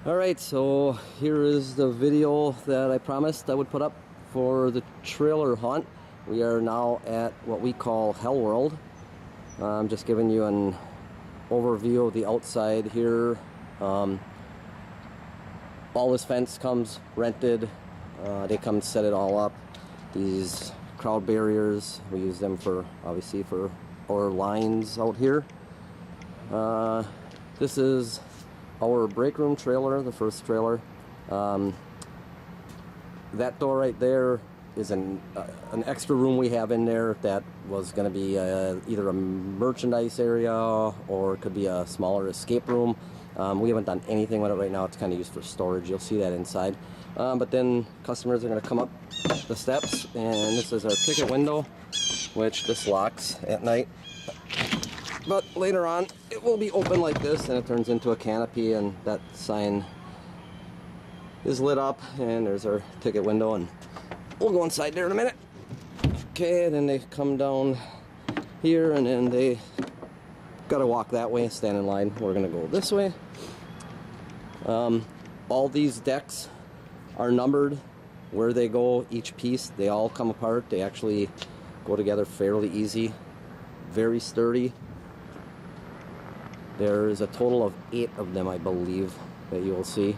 Alright, so here is the video that I promised I would put up for the trailer hunt. We are now at what we call Hell World. I'm just giving you an overview of the outside here. All this fence comes rented. They come set it all up. These crowd barriers, we use them for, obviously, for our lines out here. This is our break room trailer, the first trailer. That door right there is an extra room we have in there that was going to be either a merchandise area or it could be a smaller escape room. We haven't done anything with it right now. It's kind of used for storage. You'll see that inside. But then customers are going to come up the steps, and this is our ticket window, which this locks at night. But later on, it will be open like this, and it turns into a canopy, and that sign is lit up, and there's our ticket window, and we'll go inside there in a minute. Okay, then they come down here, and then they gotta walk that way, stand in line. We're gonna go this way. All these decks are numbered where they go, each piece. They all come apart. They actually go together fairly easy, very sturdy. There is a total of 8 of them, I believe, that you will see.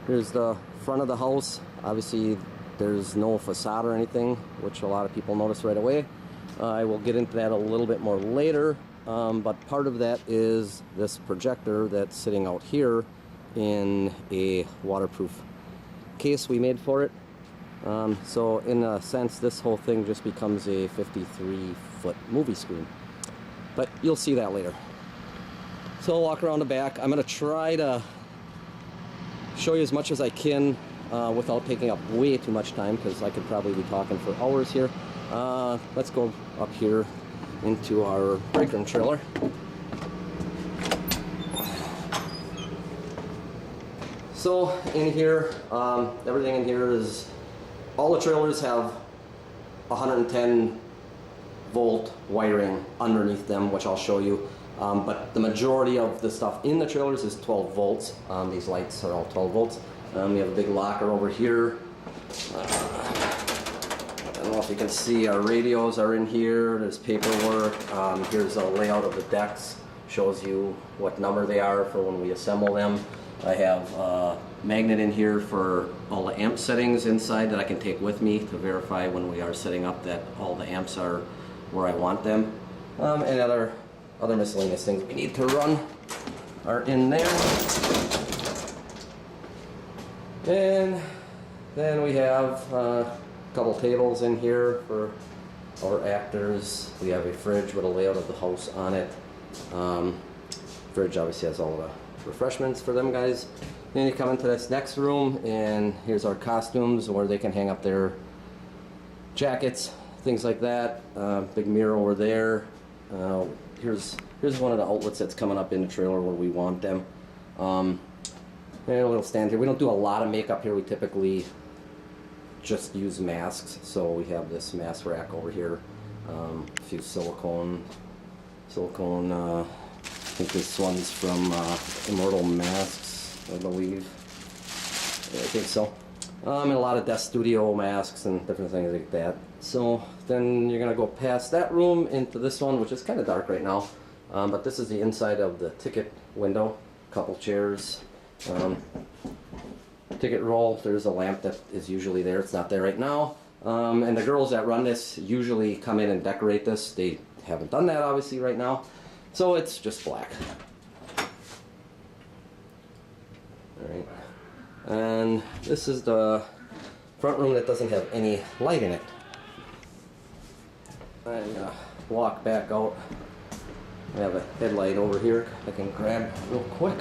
Here's the front of the house. Obviously, there's no facade or anything, which a lot of people notice right away. I will get into that a little bit more later, but part of that is this projector that's sitting out here in a waterproof case we made for it. So in a sense, this whole thing just becomes a 53-foot movie screen. But you'll see that later. So I'll walk around the back. I'm going to try to show you as much as I can without taking up way too much time, because I could probably be talking for hours here. Let's go up here into our break room trailer. So in here, everything in here is, all the trailers have 110 volt wiring underneath them, which I'll show you. But the majority of the stuff in the trailers is 12 volts. These lights are all 12 volts. We have a big locker over here. I don't know if you can see, our radios are in here. There's paperwork. Here's a layout of the decks. Shows you what number they are for when we assemble them. I have a magnet in here for all the amp settings inside that I can take with me to verify when we are setting up that all the amps are where I want them. And other miscellaneous things we need to run are in there. And then we have a couple tables in here for our actors. We have a fridge with a layout of the house on it. Fridge obviously has all the refreshments for them guys. Then you come into this next room, and here's our costumes where they can hang up their jackets, things like that. Big mirror over there. Here's one of the outlets that's coming up in the trailer where we want them. And a little stand here. We don't do a lot of makeup here. We typically just use masks. So we have this mask rack over here. A few silicone. I think this one's from Immortal Masks, I believe. Yeah, I think so. And a lot of Death Studio masks and different things like that. So then you're gonna go past that room into this one, which is kind of dark right now. But this is the inside of the ticket window. Couple chairs. Ticket roll. There's a lamp that is usually there. It's not there right now. And the girls that run this usually come in and decorate this. They haven't done that obviously right now. So it's just black. Alright. And this is the front room that doesn't have any light in it. I'm gonna walk back out. I have a headlight over here I can grab real quick.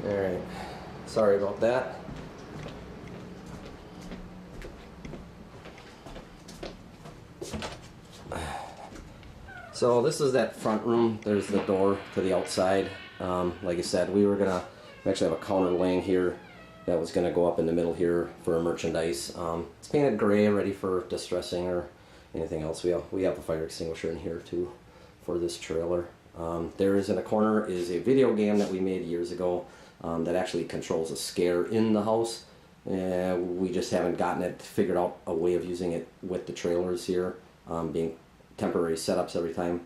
Alright. Sorry about that. So this is that front room. There's the door to the outside. Like I said, we actually have a counter laying here that was going to go up in the middle here for merchandise. It's painted gray, ready for distressing or anything else. We have a fire extinguisher in here too for this trailer. There is in the corner is a video game that we made years ago that actually controls a scare in the house. We just haven't gotten it figured out a way of using it with the trailers here, being temporary setups every time.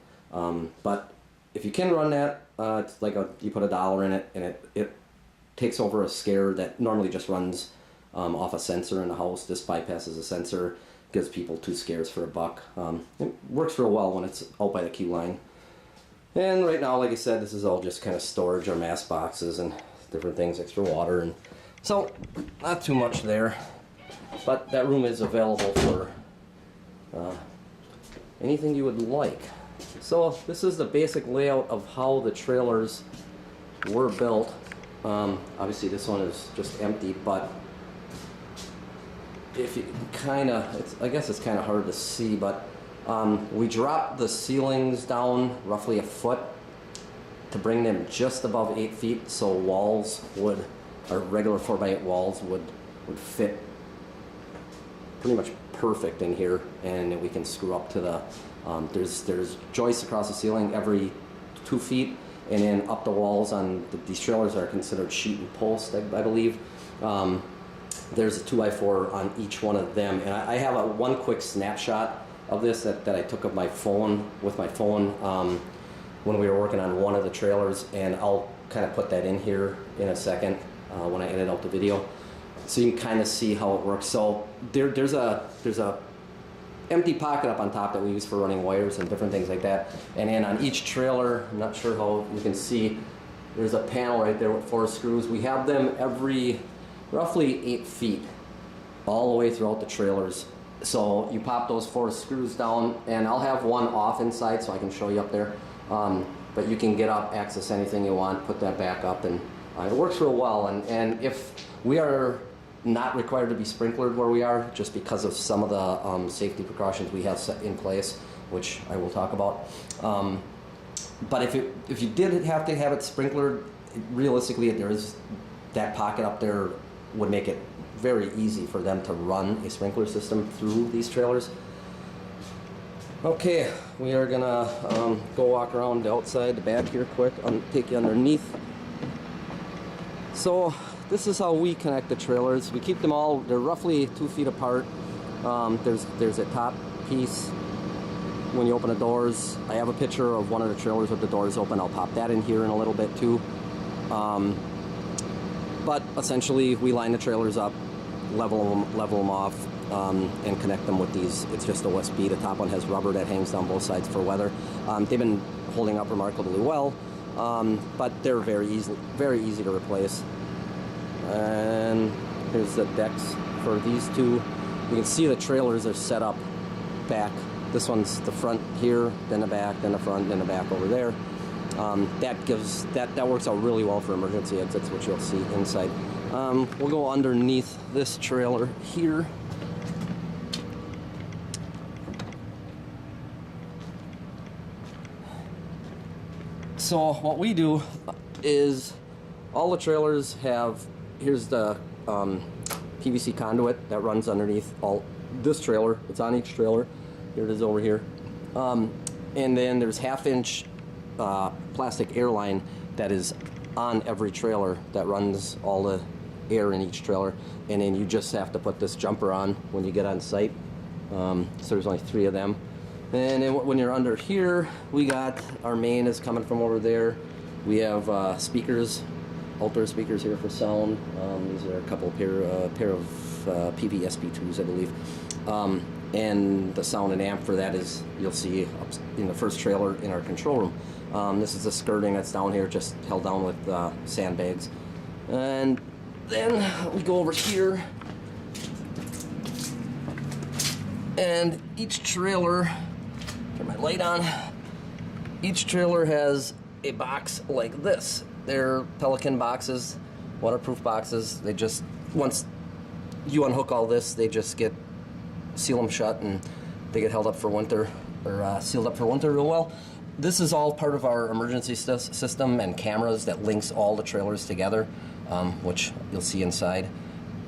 But if you can run that, it's like you put $1 in it, and it takes over a scare that normally just runs off a sensor in the house. This bypasses a sensor, gives people 2 scares for $1. It works real well when it's out by the queue line. And right now, like I said, this is all just kind of storage or mass boxes and different things, extra water, and so not too much there. But that room is available for anything you would like. So this is the basic layout of how the trailers were built. Obviously this one is just empty, but if you I guess it's kind of hard to see, but we dropped the ceilings down roughly 1 foot to bring them just above 8 feet, so walls would, our regular 4x8 walls would fit pretty much perfect in here, and we can screw up to the there's joists across the ceiling every 2 feet, and then up the walls on these trailers are considered sheet and post, I believe. There's a 2x4 on each one of them, and I have one quick snapshot of this that I took of my phone when we were working on one of the trailers, and I'll kind of put that in here in a second when I edit out the video, so you can kind of see how it works. So there's a empty pocket up on top that we use for running wires and different things like that, and then on each trailer, I'm not sure how you can see, there's a panel right there with 4 screws. We have them every roughly 8 feet all the way throughout the trailers. So you pop those 4 screws down, and I'll have one off inside so I can show you up there. But you can get up, access anything you want, put that back up, and it works real well. And if we are not required to be sprinklered where we are, just because of some of the safety precautions we have set in place, which I will talk about. But if you did have to have it sprinklered, realistically, there is that pocket up there would make it very easy for them to run a sprinkler system through these trailers. Okay, we are gonna go walk around the outside, the back here quick, take you underneath. So this is how we connect the trailers. We keep them all, they're roughly 2 feet apart. There's a top piece when you open the doors. I have a picture of one of the trailers with the doors open. I'll pop that in here in a little bit too. But essentially we line the trailers up, level them off, and connect them with these. It's just OSB. The top one has rubber that hangs down both sides for weather. They've been holding up remarkably well, but they're very easy to replace. And here's the decks for these two. You can see the trailers are set up back. This one's the front here, then the back, then the front, then the back over there. That works out really well for emergency exits, which you'll see inside. We'll go underneath this trailer here. So what we do is all the trailers have, here's the PVC conduit that runs underneath this trailer. It's on each trailer. Here it is over here. And then there's 1/2-inch plastic air line that is on every trailer that runs all the air in each trailer, and then you just have to put this jumper on when you get on site. So there's only 3 of them. And then when you're under here, we got our main is coming from over there. We have speakers, Ultra speakers here for sound. These are a couple pair of PV-SP2s, I believe. And the sound and amp for that is, you'll see up in the first trailer in our control room. This is the skirting that's down here, just held down with sandbags. And then we go over here, and each trailer, turn my light on, each trailer has a box like this. They're Pelican boxes, waterproof boxes. They just, once you unhook all this, they just seal them shut, and they get held up for winter, or sealed up for winter real well. This is all part of our emergency system and cameras that links all the trailers together, which you'll see inside.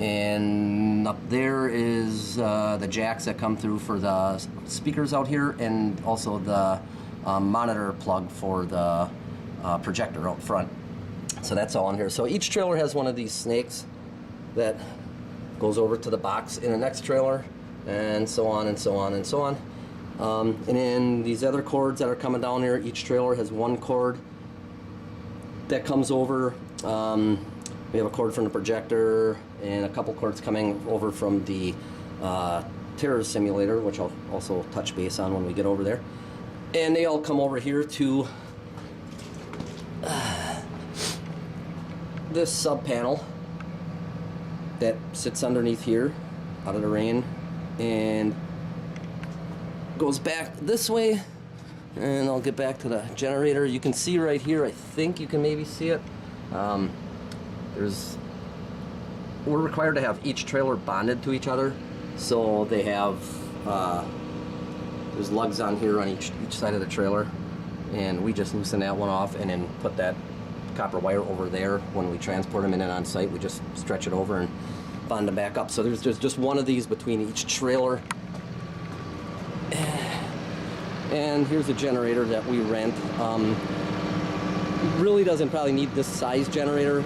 And up there is the jacks that come through for the speakers out here, and also the monitor plug for the projector out front. So that's all in here. So each trailer has one of these snakes that goes over to the box in the next trailer, and so on and so on and so on. And then these other cords that are coming down here, each trailer has one cord that comes over. We have a cord from the projector and a couple cords coming over from the terror simulator, which I'll also touch base on when we get over there. And they all come over here to this sub panel that sits underneath here out of the rain and goes back this way. And I'll get back to the generator. You can see right here, I think you can maybe see it. We're required to have each trailer bonded to each other, so they have there's lugs on here on each side of the trailer, and we just loosen that one off and then put that copper wire over there when we transport them in and on site. We just stretch it over and bond them back up. So there's just one of these between each trailer. And here's a generator that we rent. Really doesn't probably need this size generator,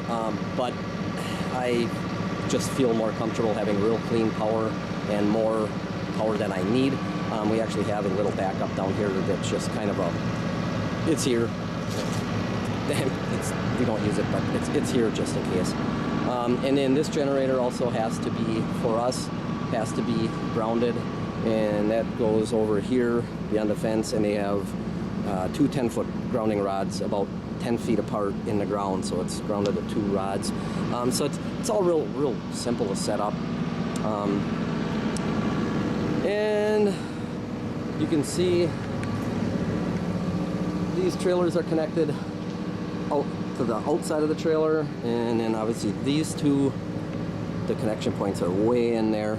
but I just feel more comfortable having real clean power and more power than I need. We actually have a little backup down here that's just kind of it's here. We don't use it, but it's here just in case. And then this generator also has to be, for us, has to be grounded, and that goes over here beyond the fence, and they have two 10-foot grounding rods about 10 feet apart in the ground, so it's grounded at two rods. So it's all real simple to set up. And you can see these trailers are connected out to the outside of the trailer, and then obviously these two, the connection points are way in there.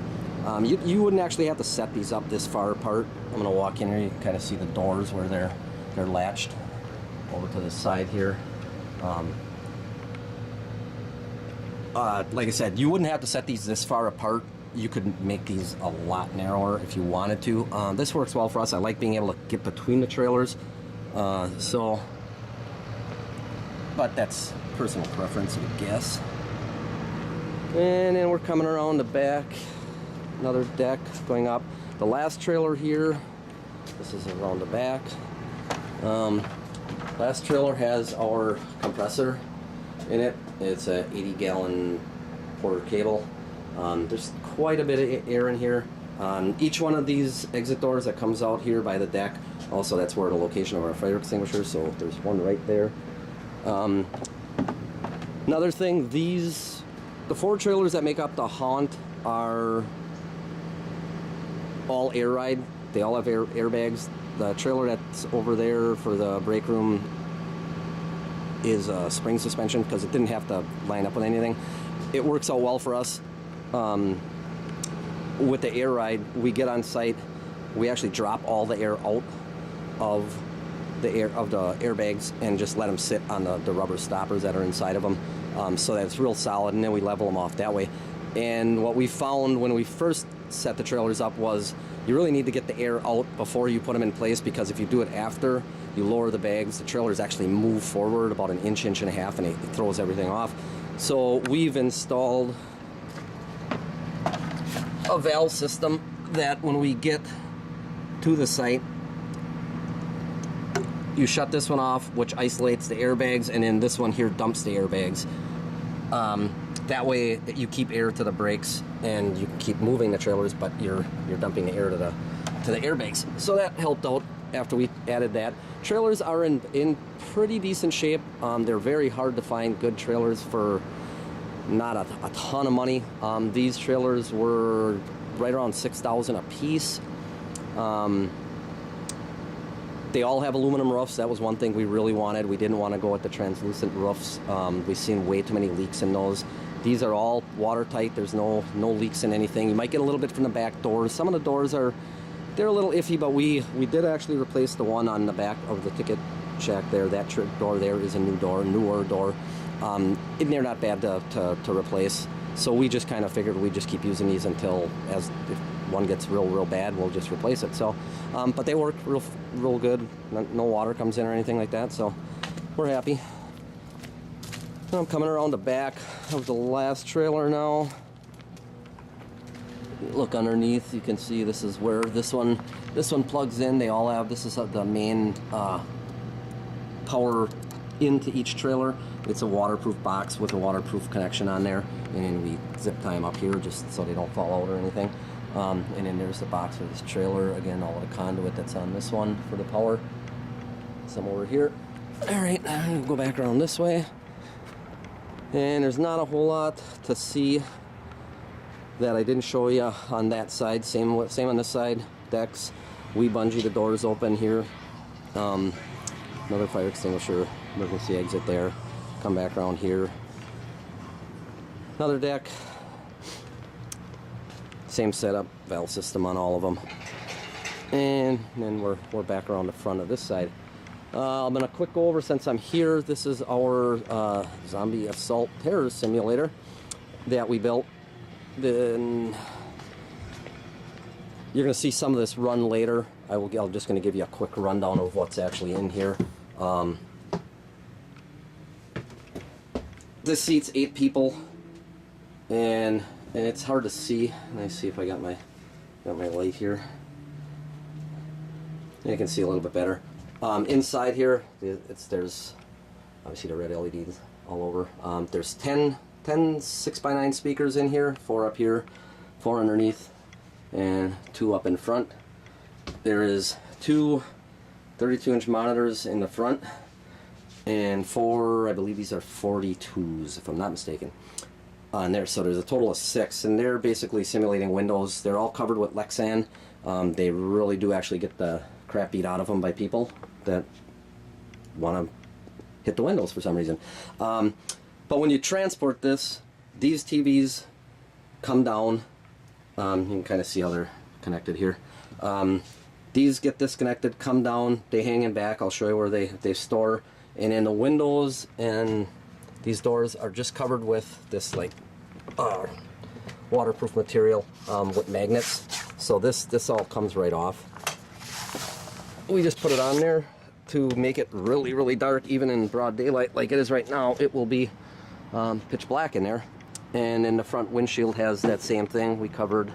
You wouldn't actually have to set these up this far apart. I'm gonna walk in here, you can kind of see the doors where they're latched over to the side here. Like I said, you wouldn't have to set these this far apart. You could make these a lot narrower if you wanted to. This works well for us. I like being able to get between the trailers. But that's personal preference, I guess. And then we're coming around the back, another deck going up. The last trailer here, this is around the back. Last trailer has our compressor in it. It's a 80-gallon Porter cable. There's quite a bit of air in here. Each one of these exit doors that comes out here by the deck, also that's where the location of our fire extinguisher, so there's one right there. Another thing, the 4 trailers that make up the Haunt are all air ride. They all have airbags. The trailer that's over there for the break room is a spring suspension because it didn't have to line up with anything. It works out well for us. With the air ride, we get on site, we actually drop all the air out of the airbags and just let them sit on the rubber stoppers that are inside of them, so that it's real solid, and then we level them off that way. And what we found when we first set the trailers up was you really need to get the air out before you put them in place, because if you do it after you lower the bags, the trailers actually move forward about an inch and a half, and it throws everything off. So we've installed a valve system that when we get to the site, you shut this one off, which isolates the airbags, and then this one here dumps the airbags. That way you keep air to the brakes and you keep moving the trailers, but you're dumping the air to the airbags. So that helped out after we added that. Trailers are in pretty decent shape. They're very hard to find good trailers for not a ton of money. These trailers were right around $6,000 a piece. They all have aluminum roofs. That was one thing we really wanted. We didn't want to go with the translucent roofs. We've seen way too many leaks in those. These are all watertight. There's no leaks in anything. You might get a little bit from the back doors. Some of the doors they're a little iffy, but we did actually replace the one on the back of the ticket shack there. That door there is a newer door. And they're not bad to replace. So we just kind of figured we'd just keep using these until, as if one gets real bad, we'll just replace it. So, but they work real good. No water comes in or anything like that, so we're happy. I'm coming around the back of the last trailer now. Look underneath, you can see this is where this one plugs in. They all have, this is the main power into each trailer. It's a waterproof box with a waterproof connection on there, and then we zip tie them up here just so they don't fall out or anything. And then there's the box for this trailer. Again, all of the conduit that's on this one for the power. Some over here. All right, I'm gonna go back around this way. And there's not a whole lot to see that I didn't show you on that side. Same on this side. Decks. We bungee the doors open here. Another fire extinguisher, emergency exit there. Come back around here. Another deck. Same setup, valve system on all of them. And then we're back around the front of this side. I'm gonna quick go over, since I'm here, this is our zombie assault terror simulator that we built. Then you're gonna see some of this run later. I'm just gonna give you a quick rundown of what's actually in here. This seats 8 people, and it's hard to see. Let me see if I got my light here. You can see a little bit better. Inside here, there's obviously the red LEDs all over. There's 10 6x9 speakers in here, 4 up here, 4 underneath, and 2 up in front. There is 2 32-inch monitors in the front, and 4, I believe these are 42s, if I'm not mistaken, on there. So there's a total of 6, and they're basically simulating windows. They're all covered with Lexan. They really do actually get the crap beat out of them by people that want to hit the windows for some reason. But when you transport this, these TVs come down. You can kind of see how they're connected here. These get disconnected, come down, they hang in back. I'll show you where they store. And then the windows and these doors are just covered with this like waterproof material with magnets. So this all comes right off. We just put it on there to make it really dark, even in broad daylight like it is right now. It will be pitch black in there. And then the front windshield has that same thing. We covered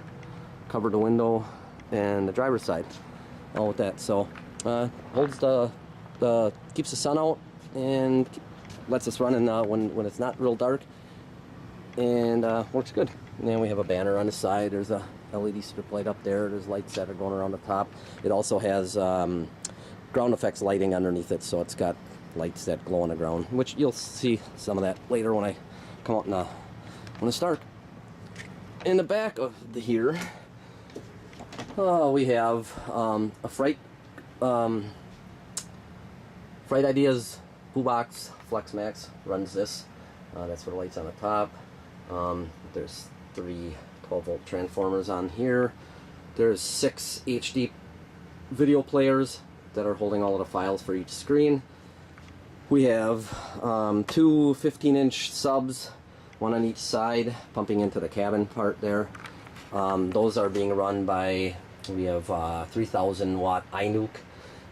the window and the driver's side all with that. So holds keeps the sun out and lets us run in when it's not real dark, and works good. And then we have a banner on the side. There's a LED strip light up there. There's lights that are going around the top. It also has ground effects lighting underneath it, so it's got lights that glow on the ground, which you'll see some of that later when I come out when it's dark. In the back of here, we have a Fright Ideas Boo Box Flex Max runs this. That's for the lights on the top. There's 3 12-volt transformers on here. There's 6 HD video players that are holding all of the files for each screen. We have 2 15-inch subs, 1 on each side, pumping into the cabin part there. Those are being run by, we have 3,000 watt iNuke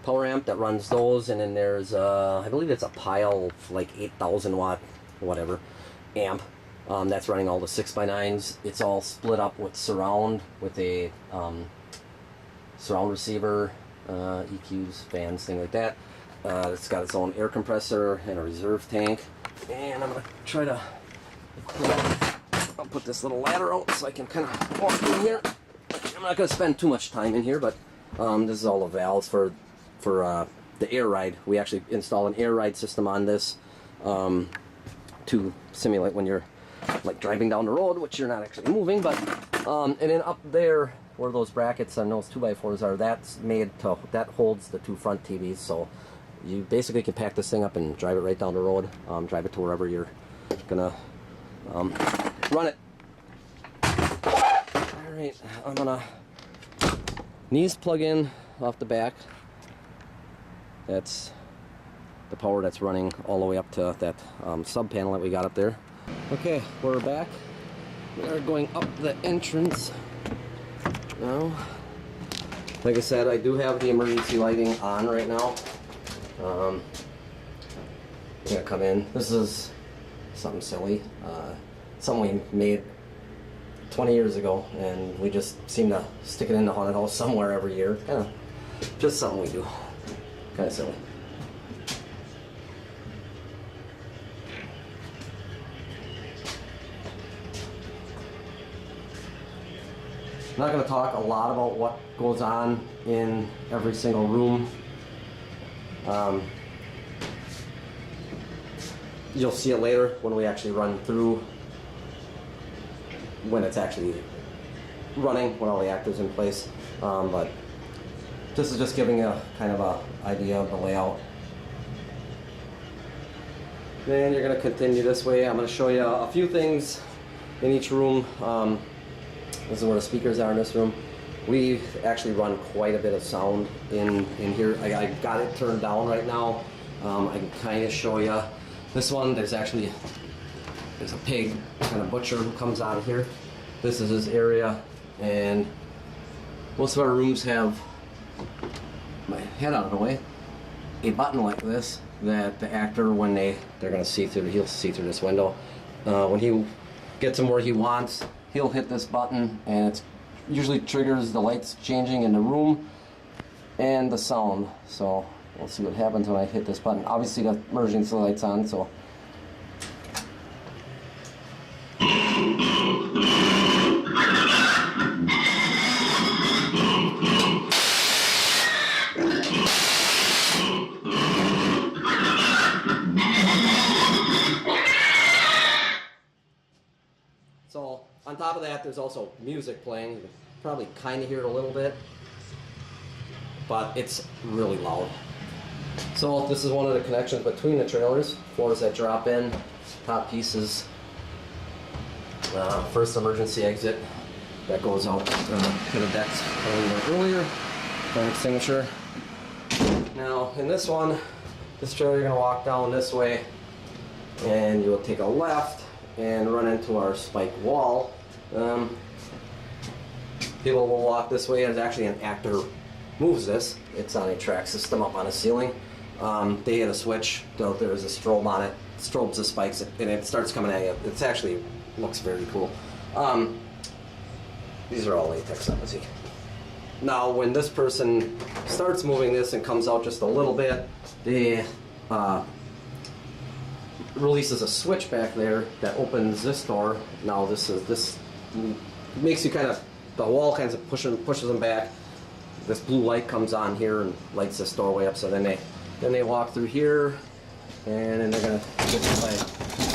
power amp that runs those, and then there's I believe it's a Pile like 8,000 watt whatever amp that's running all the 6x9s. It's all split up with surround, with a surround receiver, EQs, fans, thing like that. It's got its own air compressor and a reserve tank. And I'm gonna try to, I'll put this little ladder out so I can kind of walk in here. I'm not gonna spend too much time in here, but this is all the valves for the air ride. We actually install an air ride system on this to simulate when you're like driving down the road, which you're not actually moving. But and then up there where those brackets and those 2x4s are, that's made to, that holds the 2 front TVs. So you basically can pack this thing up and drive it right down the road, drive it to wherever you're gonna run it. All right, I'm gonna these plug in off the back. That's the power that's running all the way up to that sub panel that we got up there. Okay, we're back. We are going up the entrance now. Like I said, I do have the emergency lighting on right now. I'm gonna come in. This is something silly. Something we made 20 years ago, and we just seem to stick it in the haunted house somewhere every year. Kind of just something we do. Kind of silly. I'm not going to talk a lot about what goes on in every single room. You'll see it later when we actually run through, when it's actually running, when all the actors in place. But this is just giving a kind of a idea of the layout. Then you're going to continue this way. I'm going to show you a few things in each room. This is where the speakers are in this room. We actually run quite a bit of sound in here. I got it turned down right now. I can kind of show you. This one, there's a pig kind of butcher who comes out of here. This is his area, and most of our rooms have, my head out of the way, a button like this that the actor, when they're going to see through, he'll see through this window. When he gets him where he wants, he'll hit this button, and it usually triggers the lights changing in the room and the sound. So we'll see what happens when I hit this button. Obviously the emergency light's on, so. So on top of that, there's also music playing. You can probably kind of hear it a little bit, but it's really loud. So this is one of the connections between the trailers. Floors that drop in, top pieces. First emergency exit that goes out to the decks earlier. Fire extinguisher. Now in this one, this trailer you're going to walk down this way, and you'll take a left and run into our spike wall. People will walk this way. There's actually an actor moves this. It's on a track system up on a ceiling. They hit a switch. There's a strobe on it. Strobes the spikes, and it starts coming at you. It's actually looks very cool. These are all latex, obviously. Now, when this person starts moving this and comes out just a little bit, they releases a switch back there that opens this door. Now this makes you kind of, the wall kind of pushes them back. This blue light comes on here and lights this doorway up. So then they walk through here, and then they're gonna get by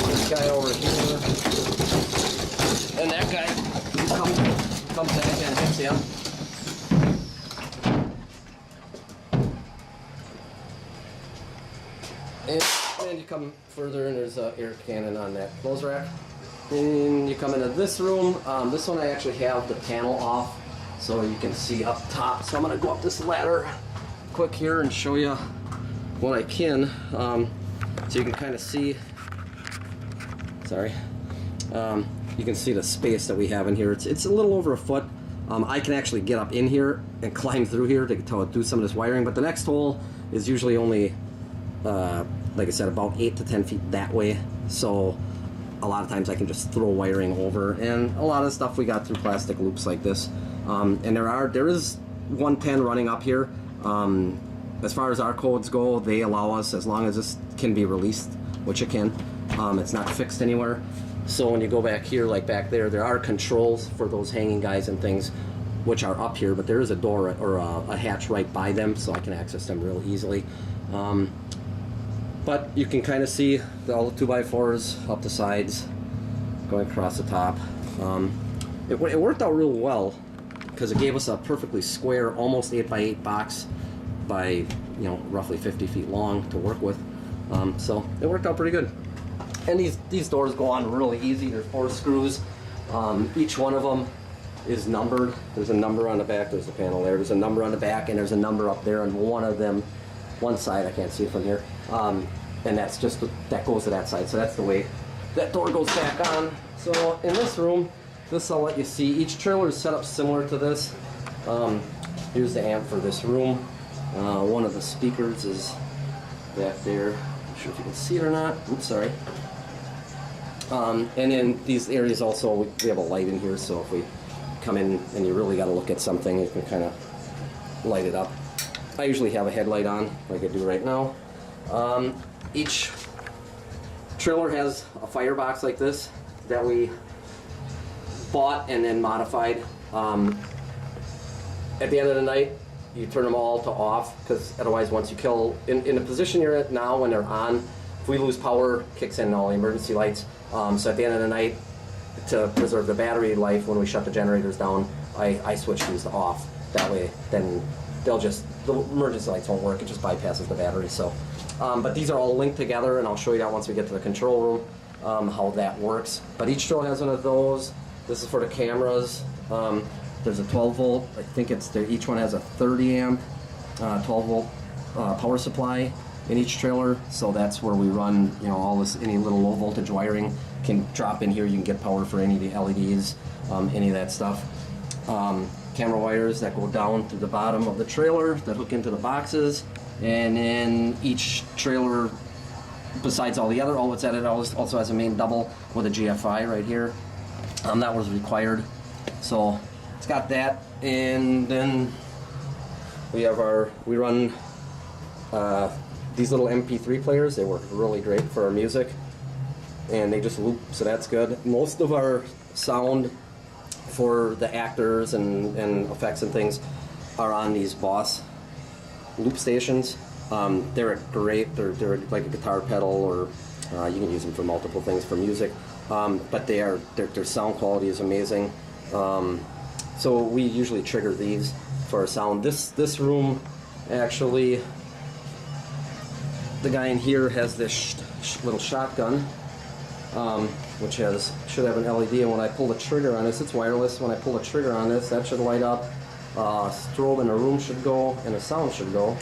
this guy over here, and that guy comes back and hits him. And then you come further, and there's an air cannon on that clothes rack. Then you come into this room. This one I actually have the panel off, so you can see up top. So I'm gonna go up this ladder quick here and show you what I can. So you can kind of see. Sorry. You can see the space that we have in here. It's a little over a foot. I can actually get up in here and climb through here to do some of this wiring. But the next hole is usually only, like I said, about 8 to 10 feet that way. So a lot of times I can just throw wiring over, and a lot of stuff we got through plastic loops like this. And there is 110 running up here. As far as our codes go, they allow us, as long as this can be released, which it can. It's not fixed anywhere. So when you go back here, like back there are controls for those hanging guys and things, which are up here, but there is a door or a hatch right by them, so I can access them real easily. But you can kind of see all the 2x4s up the sides, going across the top. It worked out real well, because it gave us a perfectly square, almost 8x8 box by, roughly 50 feet long to work with. So it worked out pretty good. And these doors go on really easy. There's 4 screws. Each one of them is numbered. There's a number on the back. There's a panel there. There's a number on the back, and there's a number up there on one of them. One side, I can't see it from here. And that goes to that side. So that's the way that door goes back on. So in this room, this I'll let you see. Each trailer is set up similar to this. Here's the amp for this room. One of the speakers is back there. Not sure if you can see it or not. Oops, sorry. And in these areas also, we have a light in here, so if we come in and you really got to look at something, you can kind of light it up. I usually have a headlight on, like I do right now. Each trailer has a firebox like this that we bought and then modified. At the end of the night, you turn them all to off, because otherwise once you kill, in the position you're at now when they're on, if we lose power, kicks in all the emergency lights. So at the end of the night, to preserve the battery life when we shut the generators down, I switch these to off. That way, then they'll just, the emergency lights won't work, it just bypasses the battery. So, but these are all linked together, and I'll show you that once we get to the control room, how that works. But each trailer has one of those. This is for the cameras. There's a 12 volt, I think it's there, each one has a 30 amp, 12 volt power supply in each trailer, so that's where we run, you know, all this, any little low voltage wiring can drop in here. You can get power for any of the LEDs, any of that stuff. Camera wires that go down through the bottom of the trailer that hook into the boxes, and then each trailer, besides all the other, all it's added also has a main double with a GFI right here. That was required, so it's got that. And then we have we run these little MP3 players. They work really great for our music, and they just loop, so that's good. Most of our sound for the actors and effects and things are on these Boss loop stations. They're great. They're like a guitar pedal, or you can use them for multiple things for music. But their sound quality is amazing. So we usually trigger these for our sound. This room, actually, the guy in here has this little shotgun, which should have an LED, and when I pull the trigger on this, it's wireless. When I pull the trigger on this, that should light up. Strobe in the room should go, and the sound should go.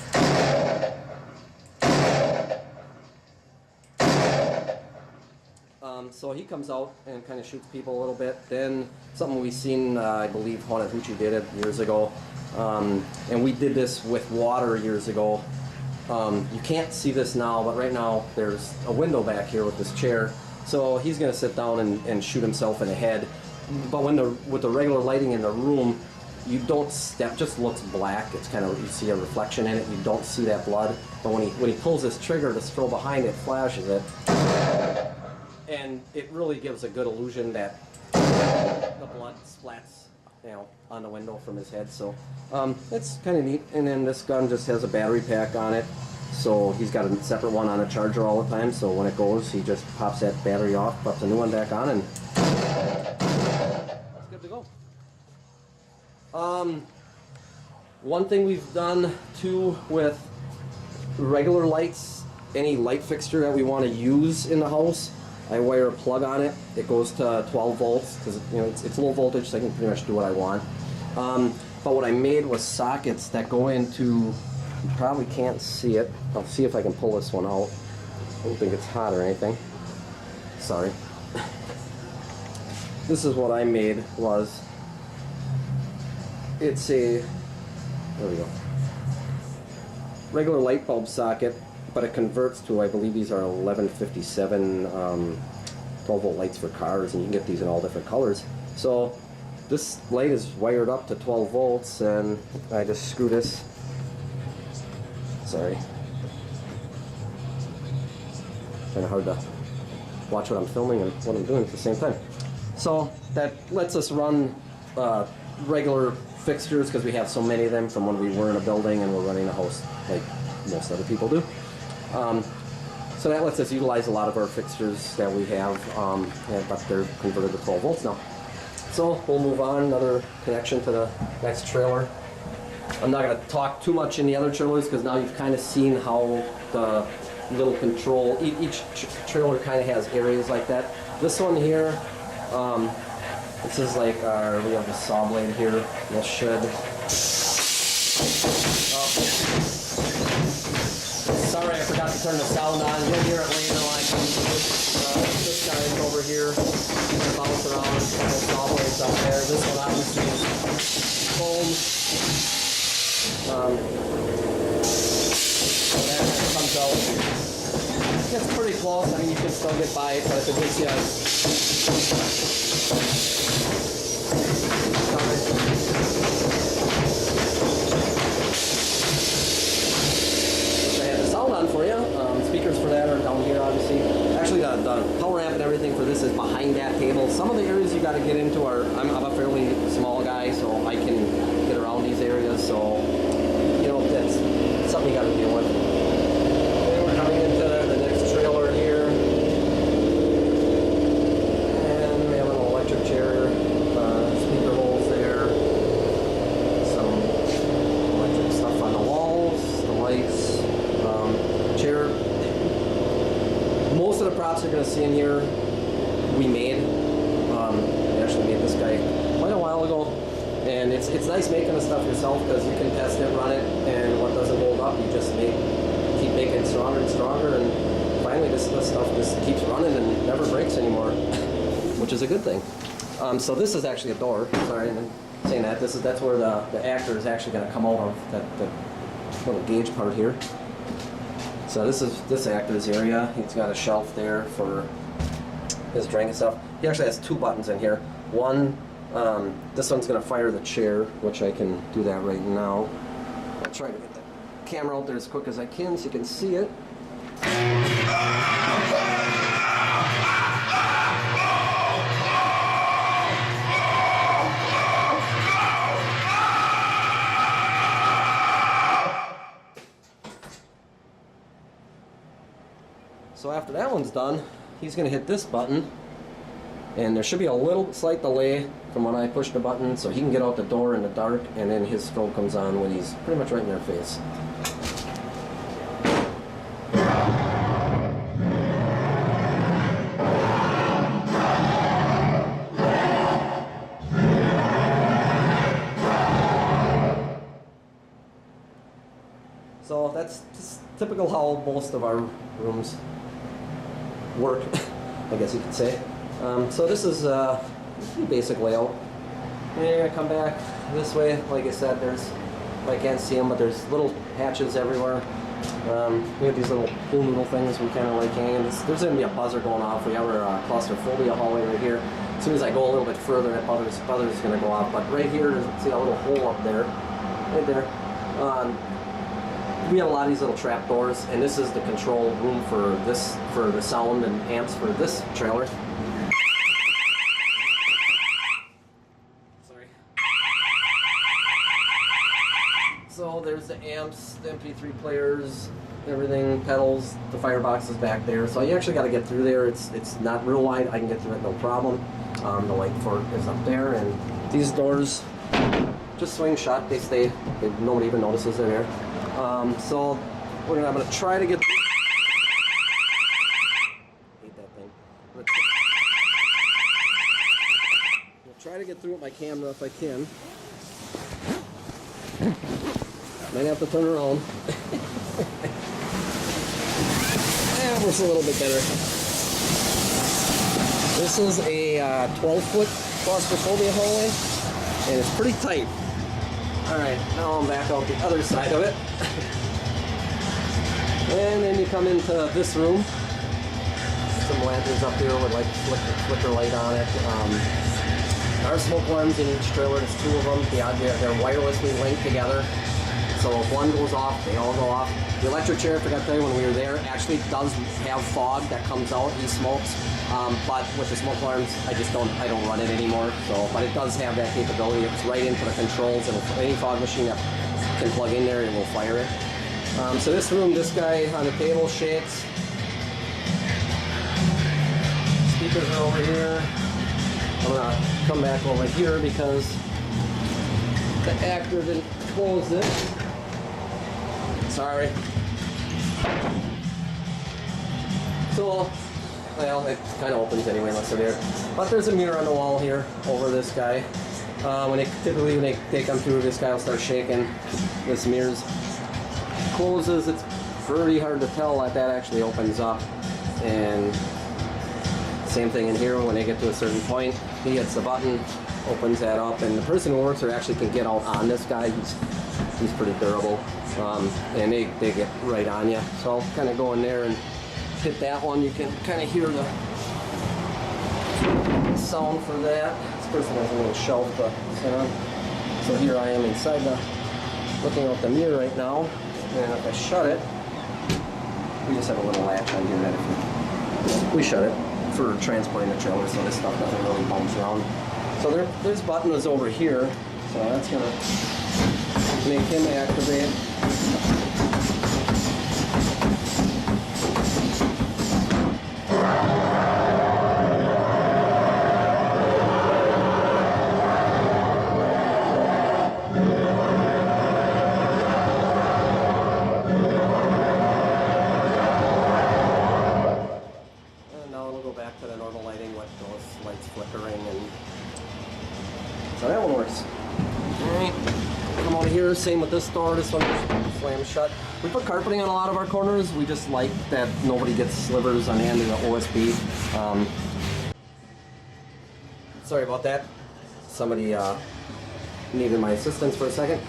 So he comes out and kind of shoots people a little bit. Then something we've seen, I believe Haunted Hoochie did it years ago, and we did this with water years ago. You can't see this now, but right now there's a window back here with this chair. So he's going to sit down and shoot himself in the head. But with the regular lighting in the room, you don't step, just looks black. It's kind of, you see a reflection in it. You don't see that blood. But when he pulls this trigger, the strobe behind it flashes it. And it really gives a good illusion that the blood splats, you know, on the window from his head. So it's kind of neat. And then this gun just has a battery pack on it. So he's got a separate one on a charger all the time. So when it goes, he just pops that battery off, pops a new one back on, and it's good to go. One thing we've done too with regular lights, any light fixture that we want to use in the house, I wire a plug on it. It goes to 12 volts because, you know, it's low voltage, so I can pretty much do what I want. But what I made was sockets that go into, you probably can't see it. I'll see if I can pull this one out. I don't think it's hot or anything. Sorry. This is what I made. It's a, there we go, regular light bulb socket, but it converts to, I believe these are 1157 12 volt lights for cars, and you can get these in all different colors. So this light is wired up to 12 volts, and I just screw this, sorry, kind of hard to watch what I'm filming and what I'm doing at the same time. So that lets us run regular fixtures, because we have so many of them from when we were in a building and we're running a house like most other people do. So that lets us utilize a lot of our fixtures that we have, but they're converted to 12 volts now. So we'll move on, another connection to the next trailer. I'm not going to talk too much in the other trailers, because now you've kind of seen how the little control, each trailer kind of has areas like that. This one here, this is like we have a saw blade here. This should. Oh. Sorry, I forgot to turn the sound on. You'll hear it later when I come to this guy is over here. You can bounce around. There's saw blades up there. This one obviously is foam. So that comes out. It's pretty close. I mean, you can still get by it, but if it gets you on for you. Speakers for that are down here, obviously. Actually, the power amp and everything for this is behind that table. Some of the areas you got to get into are, I'm a fairly small guy, so I can get around these areas, so, you know, that's something you got to deal with. And we're coming into the next trailer here. And we have an electric chair, speaker holes there, some electric stuff on the walls, the lights. Chair. Most of the props you're going to see in here, we made. We actually made this guy quite a while ago, and it's nice making the stuff yourself because you can test it, run it, and what doesn't hold up, you just keep making it stronger and stronger, and finally this stuff just keeps running and never breaks anymore, which is a good thing. So this is actually a door. Sorry, I'm saying that. That's where the actor is actually going to come out of that little gauge part here. So this is this actor's area. He's got a shelf there for his drink and stuff. He actually has two buttons in here. One, this one's going to fire the chair, which I can do that right now. I'll try to get the camera out there as quick as I can so you can see it. So after that one's done, he's going to hit this button, and there should be a little slight delay from when I push the button so he can get out the door in the dark, and then his strobe comes on when he's pretty much right in their face. So that's just typical how most of our rooms work, I guess you could say. So this is basic layout. And you're gonna come back this way. Like I said, I can't see them, but there's little hatches everywhere. We have these little pool noodle things we kind of like hanging. There's gonna be a buzzer going off. We have our claustrophobia hallway right here. As soon as I go a little bit further, that buzzer's gonna go off. But right here, see a little hole up there, right there. We have a lot of these little trap doors, and this is the control room for the sound and amps for this trailer. Sorry. So there's the amps, the MP3 players, everything, pedals, the firebox is back there. So you actually got to get through there. It's not real wide. I can get through it no problem. The light port is up there, and these doors just swing shut. They stay. Nobody even notices they're there. So I'm gonna try to get. Hate that thing. I'm gonna try to get through with my camera if I can. Might have to turn around. And works a little bit better. This is a 12-foot claustrophobia hallway, and it's pretty tight. Alright, now I'm back out the other side of it. And then you come into this room. Some lanterns up here with like flicker light on it. There are smoke alarms in each trailer. There's two of them. They're wirelessly linked together. So if one goes off, they all go off. The electric chair, I forgot to tell you when we were there, actually does have fog that comes out. He smokes. But with the smoke alarms, I don't run it anymore. So, but it does have that capability. It's right into the controls, and any fog machine that can plug in there, it will fire it. So this room, this guy on the table shakes. Speakers are over here. I'm gonna come back over here because the actor didn't close it. Sorry. So, well, it kind of opens anyway unless they're there. But there's a mirror on the wall here over this guy. When they take them through, this guy will start shaking. This mirror closes. It's pretty hard to tell that that actually opens up. And same thing in here, when they get to a certain point, he hits the button, opens that up, and the person who works there actually can get out on this guy. He's pretty durable, and they get right on you. So I'll kind of go in there and hit that one. You can kind of hear the sound for that. This person has a little shelf to sit on. So here I am inside looking out the mirror right now, and if I shut it, we just have a little latch on here that if we shut it for transporting the trailer, so this stuff doesn't really bounce around. So this button is over here, so that's gonna make him activate. So that one works. Alright, come over here, same with this door, this one slams shut. We put carpeting on a lot of our corners. We just like that nobody gets slivers on the end of the OSB. Sorry about that. Somebody needed my assistance for a second.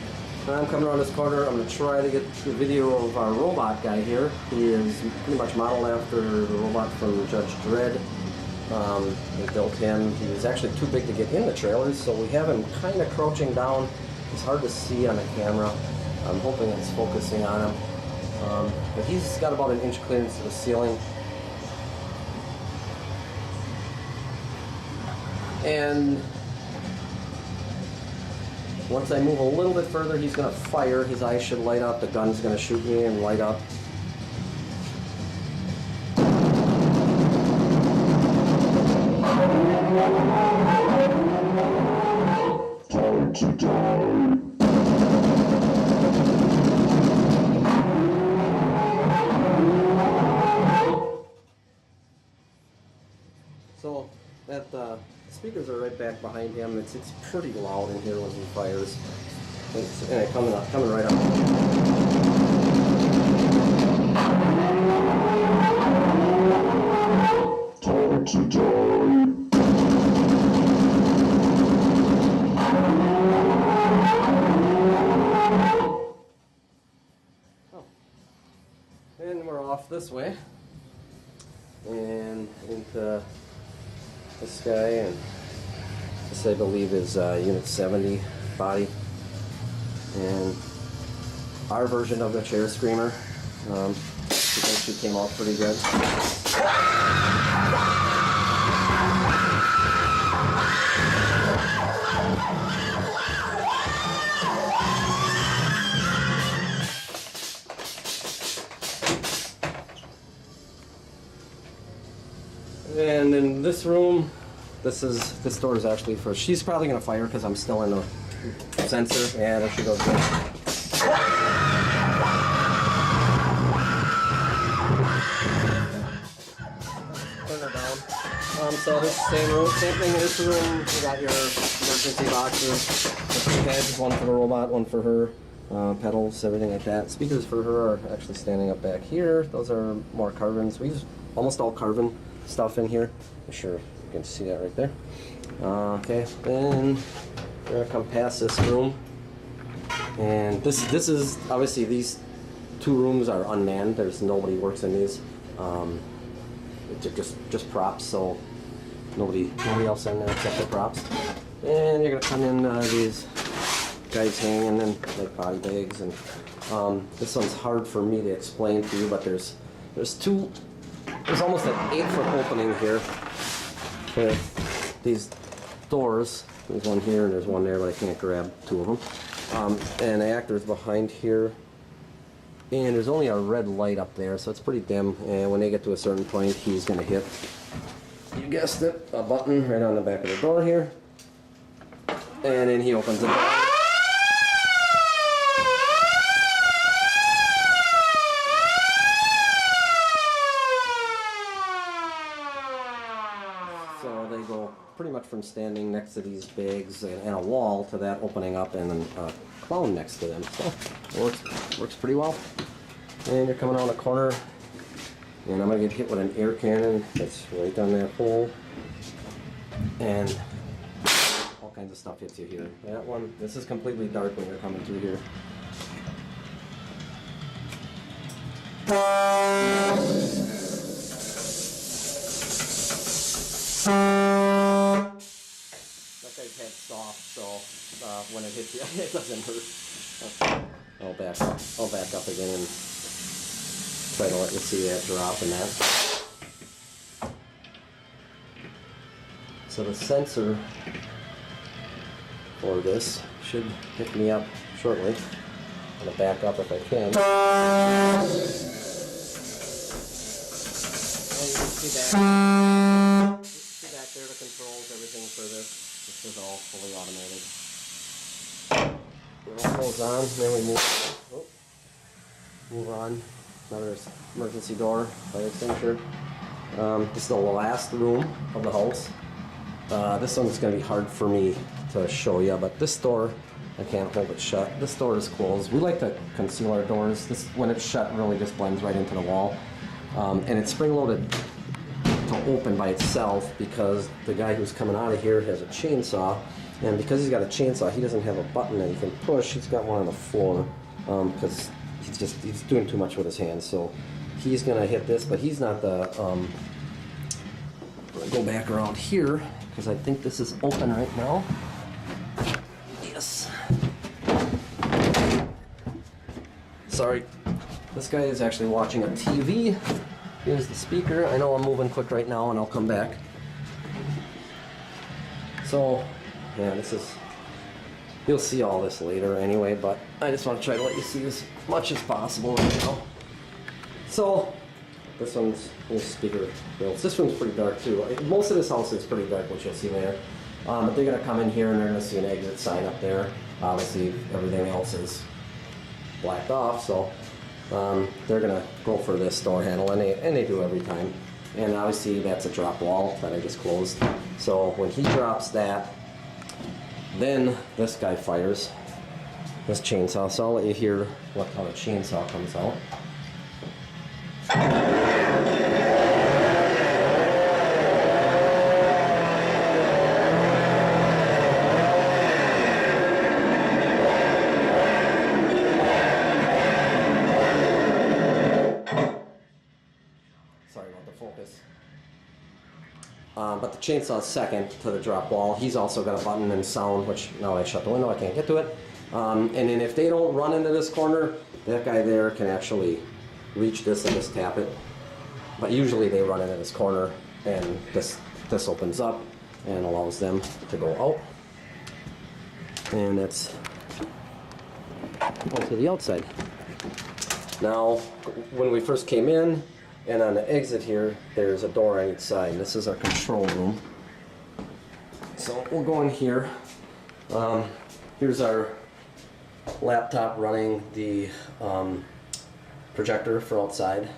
I'm coming around this corner. I'm going to try to get the video of our robot guy here. He is pretty much modeled after the robot from Judge Dredd. We built him. He was actually too big to get in the trailers, so we have him kind of crouching down. It's hard to see on the camera. I'm hoping it's focusing on him. But he's got about an inch clearance to the ceiling. And once I move a little bit further, he's going to fire. His eyes should light up. The gun's going to shoot me and light up. Time to die. So that speakers are right back behind him. It's pretty loud in here when he fires. And coming right up. Time to die. And we're off this way and into this guy, and this I believe is Unit 70 body, and our version of the chair screamer. I think she came out pretty good. And in this room, this door is actually for, she's probably going to fire because I'm still in the sensor. Yeah, there she goes. Turn her down. So this same room, same thing in this room. You got your emergency boxes, the two heads, one for the robot, one for her. Pedals, everything like that. Speakers for her are actually standing up back here. Those are more Carvins. We use almost all Carvin stuff in here. I'm sure you can see that right there. Okay, then we're gonna come past this room, and this is obviously, these two rooms are unmanned. There's nobody works in these. Just props, so nobody else in there except for props. And you're gonna come in these guys hanging in like body bags, and this one's hard for me to explain to you, but there's almost an 8-foot opening here with these doors. There's one here and there's one there, but I can't grab two of them. And the actor's behind here, and there's only a red light up there, so it's pretty dim. And when they get to a certain point, he's going to hit, you guessed it, a button right on the back of the door here, and then he opens the door. So they go pretty much from standing next to these bags and a wall to that opening up and then a clown next to them. So it works pretty well. And you're coming around the corner, and I'm gonna get hit with an air cannon that's right on that hole. And all kinds of stuff hits you here. That one, this is completely dark when you're coming through here. That guy's head's soft, so when it hits you, it doesn't hurt. I'll back up. I'll back up again and try to let you see that drop and that. So the sensor for this should pick me up shortly. I'm gonna back up if I can. And you can see back there the controls, everything for this. This is all fully automated. It all goes on, then we move on. Another emergency door, fire extinguisher. This is the last room of the house. This one's going to be hard for me to show you, but this door, I can't hold it shut. This door is closed. We like to conceal our doors. This, when it's shut, really just blends right into the wall. And it's spring-loaded to open by itself because the guy who's coming out of here has a chainsaw, and because he's got a chainsaw, he doesn't have a button that he can push. He's got one on the floor because he's doing too much with his hands. So he's gonna hit this, but he's not the. Go back around here because I think this is open right now. Yes. Sorry, this guy is actually watching a TV. Here's the speaker. I know I'm moving quick right now, and I'll come back. So, yeah, this is. You'll see all this later anyway, but I just want to try to let you see as much as possible right now. So, this one's speaker built. This one's pretty dark too. Most of this house is pretty dark, which you'll see later. But they're gonna come in here and they're gonna see an exit sign up there. Obviously, everything else is blacked off, so they're gonna go for this door handle, and they do every time. And obviously, that's a drop wall that I just closed. So when he drops that, then this guy fires this chainsaw. So I'll let you hear how the chainsaw comes out. Sorry about the focus. But the chainsaw's second to the drop wall. He's also got a button and sound, which now I shut the window, I can't get to it. And then if they don't run into this corner, that guy there can actually reach this and just tap it. But usually they run into this corner, and this opens up and allows them to go out. And that's onto the outside. Now, when we first came in, and on the exit here, there's a door on each side. This is our control room. So we'll go in here. Here's our laptop running the projector for outside.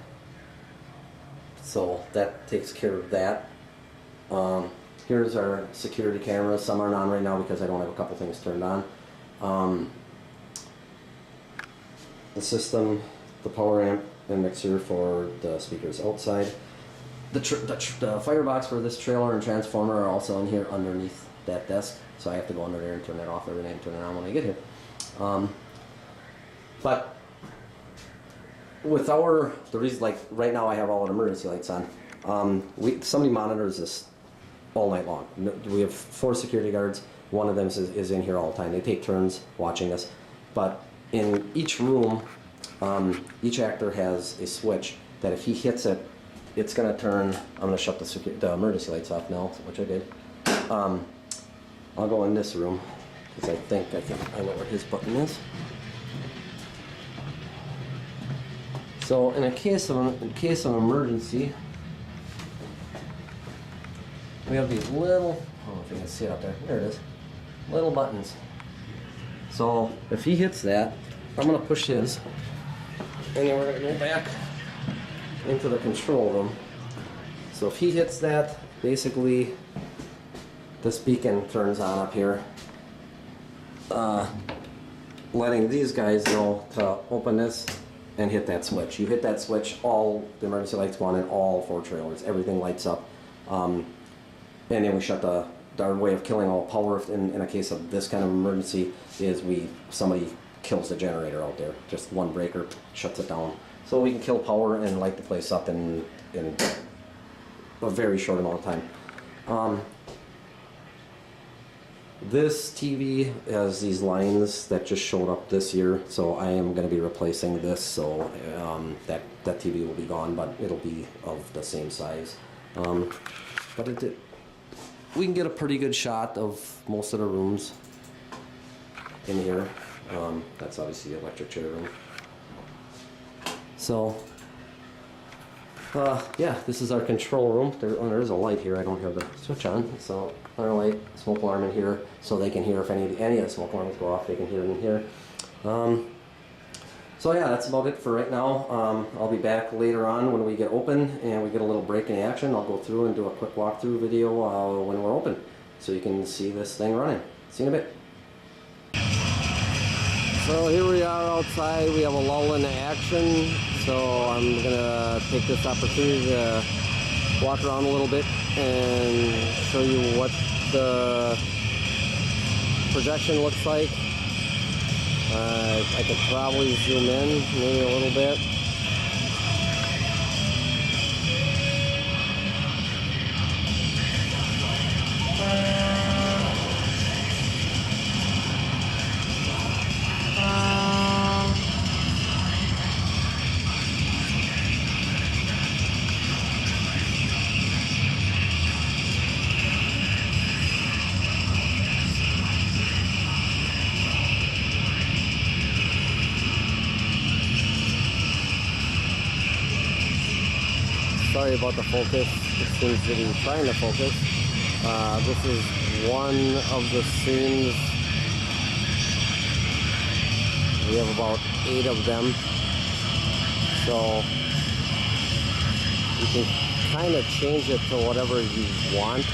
So that takes care of that. Here's our security cameras. Some aren't on right now because I don't have a couple things turned on. The system, the power amp, and mixer for the speakers outside. The firebox for this trailer and transformer are also in here underneath that desk, so I have to go under there and turn that off every night and turn it on when I get here. But with the reason, like right now I have all the emergency lights on. Somebody monitors this all night long. We have 4 security guards. One of them is in here all the time. They take turns watching us. But in each room, each actor has a switch that if he hits it, it's going to turn. I'm going to shut the emergency lights off now, which I did. I'll go in this room because I think I know where his button is. So in case of emergency, we have these little, I don't know if you can see it up there. There it is. Little buttons. So if he hits that, I'm going to push his, and then we're going to go back into the control room. So if he hits that, basically this beacon turns on up here, letting these guys know to open this and hit that switch. You hit that switch, all the emergency lights go on in all 4 trailers. Everything lights up. And then we shut our way of killing all power in a case of this kind of emergency is somebody kills the generator out there. Just one breaker shuts it down. So we can kill power and light the place up in a very short amount of time. This TV has these lines that just showed up this year, so I am going to be replacing this, so that TV will be gone, but it'll be of the same size. But we can get a pretty good shot of most of the rooms in here. That's obviously the electric chair room. So, yeah, this is our control room. There's a light here. I don't have the switch on. So, fire light, smoke alarm in here, so they can hear if any of the smoke alarms go off. They can hear it in here. So yeah, that's about it for right now. I'll be back later on when we get open and we get a little break in action. I'll go through and do a quick walkthrough video when we're open, so you can see this thing running. See you in a bit. So here we are outside. We have a lull in action, so I'm gonna take this opportunity to walk around a little bit and show you what the projection looks like. I could probably zoom in maybe a little bit. Sorry about the focus. It seems to be trying to focus. This is one of the scenes. We have about 8 of them. So you can kind of change it to whatever you want.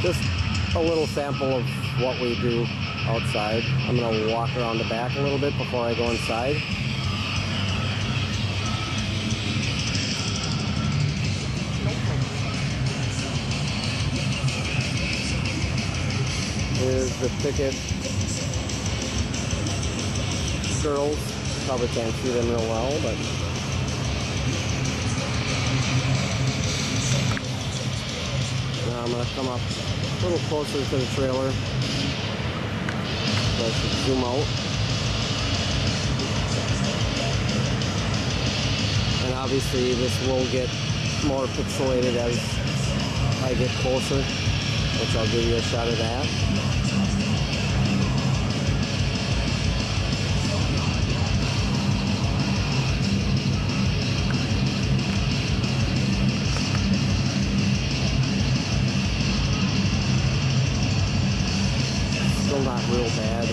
Just a little sample of what we do outside. I'm going to walk around the back a little bit before I go inside. Here's the ticket girls. Probably can't see them real well, but now I'm going to come up a little closer to the trailer so I should zoom out. And obviously this will get more pixelated as I get closer, which I'll give you a shot of that. Still not real bad.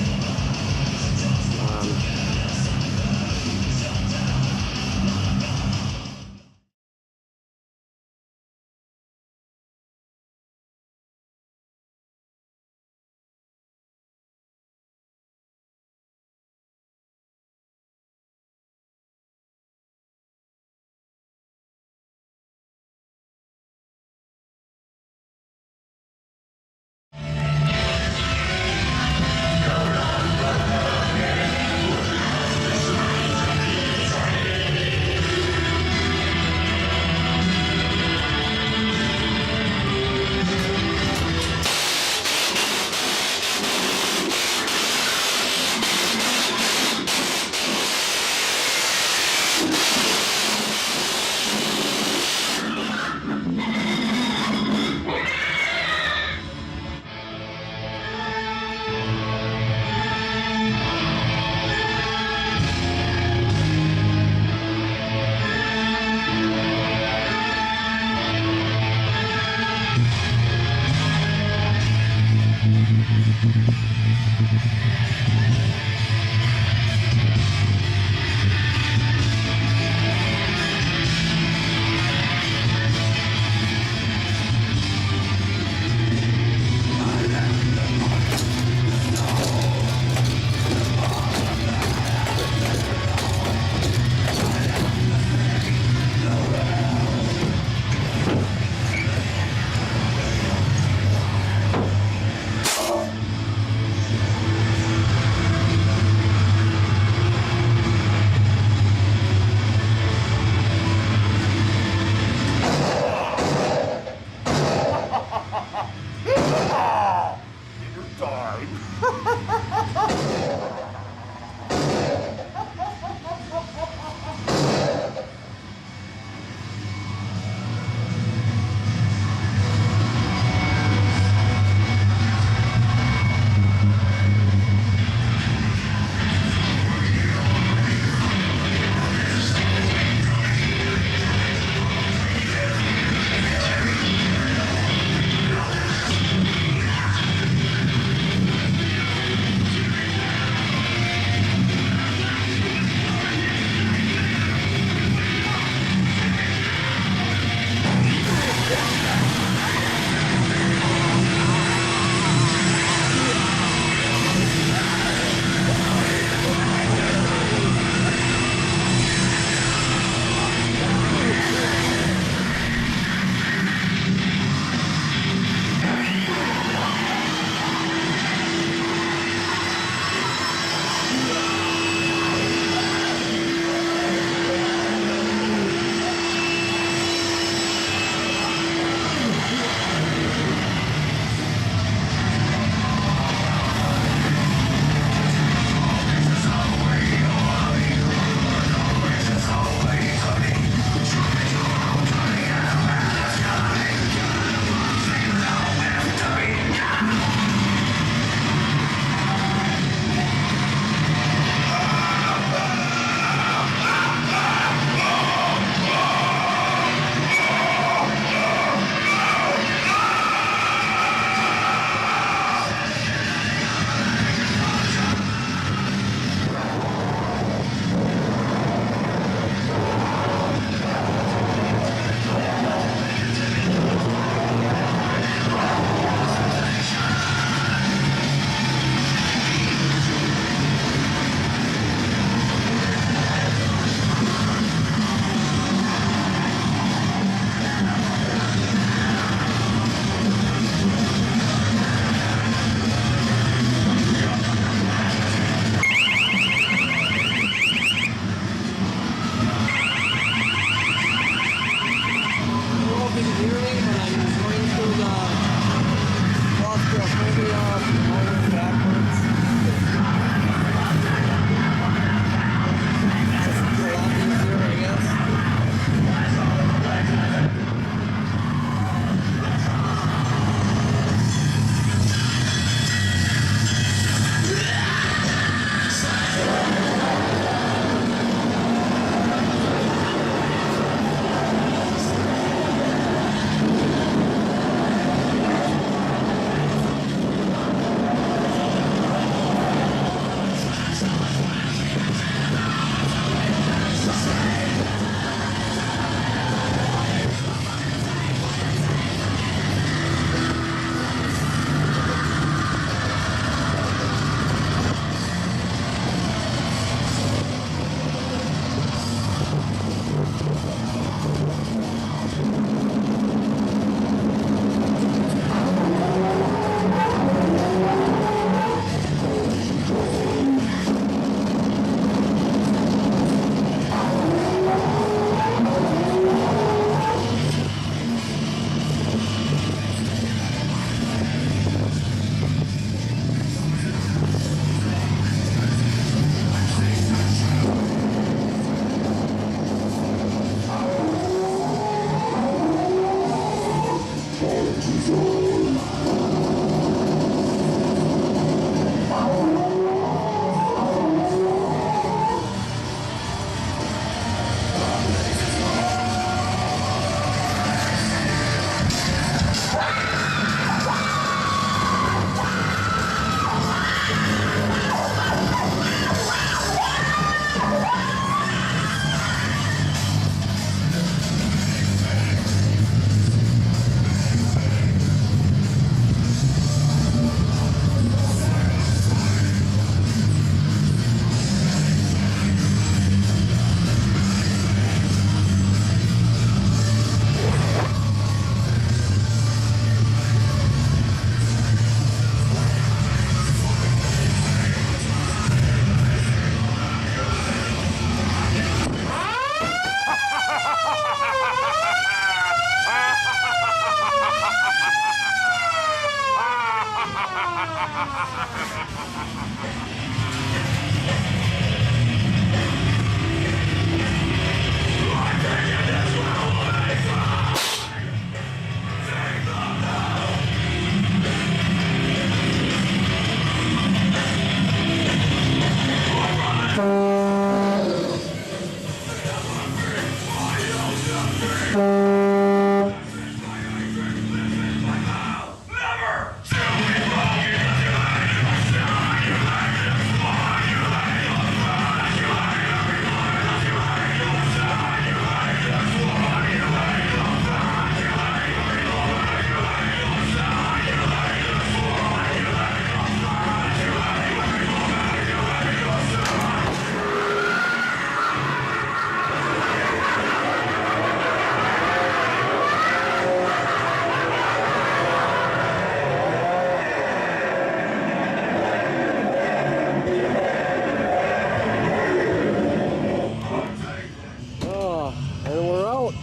Oh, and we're out.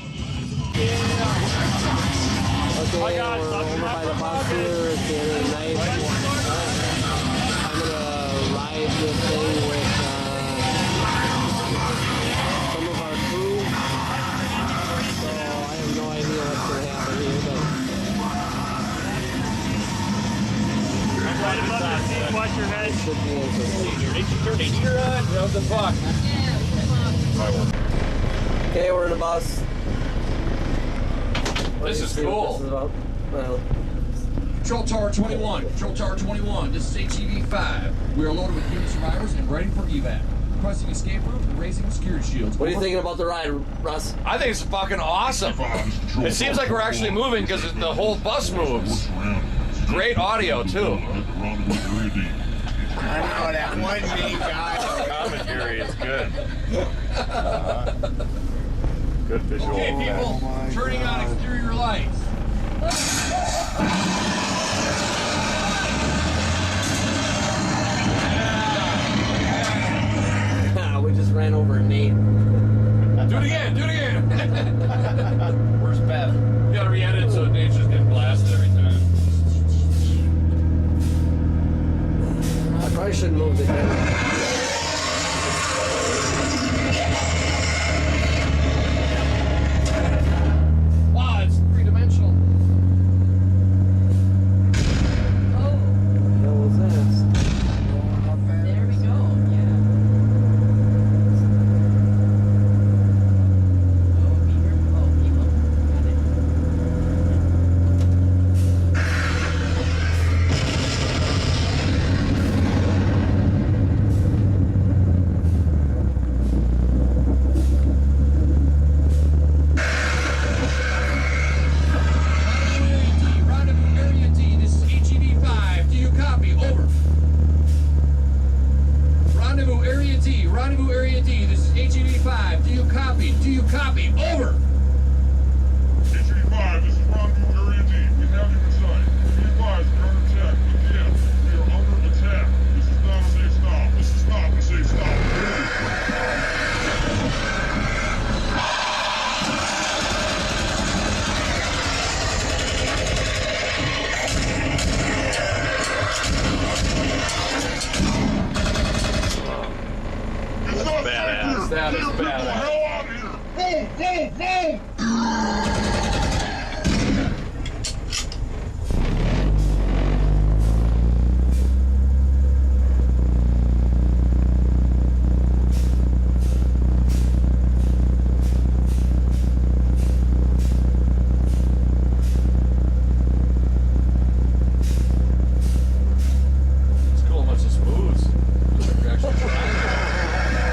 Okay, we're over by the bus here. It's the end of the night. I'm gonna ride this thing with some of our crew. So I have no idea what's gonna happen here, but Right above the seat, watch your head. it should be interesting. What the fuck? Okay, we're in a bus. What This do you is see what cool. This is about? Well, Control Tower 21. Control Tower 21. This is HEV-5. We are loaded with human survivors and ready for evac. Requesting escape route and raising security shields. what are you thinking about the ride, Russ? I think it's fucking awesome. It seems like we're actually moving because the whole bus moves. Great audio, too. I know that one neat guy. Commentary is good. Good visual. Okay, people, turning on exterior lights. We just ran over Nate. Do it again, do it again. Where's Beth? You gotta re-edit so Nate's just getting blasted every time. I probably shouldn't move the camera. Wow, it's three-dimensional. What was that? There we go. Yeah. Oh, beaver. Oh, people. Got it. Rendezvous Area D, this is HEV-5. Do you copy? Over. Rendezvous Area D, this is HEV-5. Do you copy? Do you copy? Over. HE5, this is Rendezvous Area D. We have you in sight. Be advised, we're under attack. Again, we are under attack. This is not a safe stop. This is not a safe stop. It's not badass. safe here. That is Get the badass. hell out of here. Move, move, move. It's cool how much this moves. Looks like you're actually trying.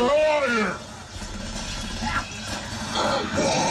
hell out of here!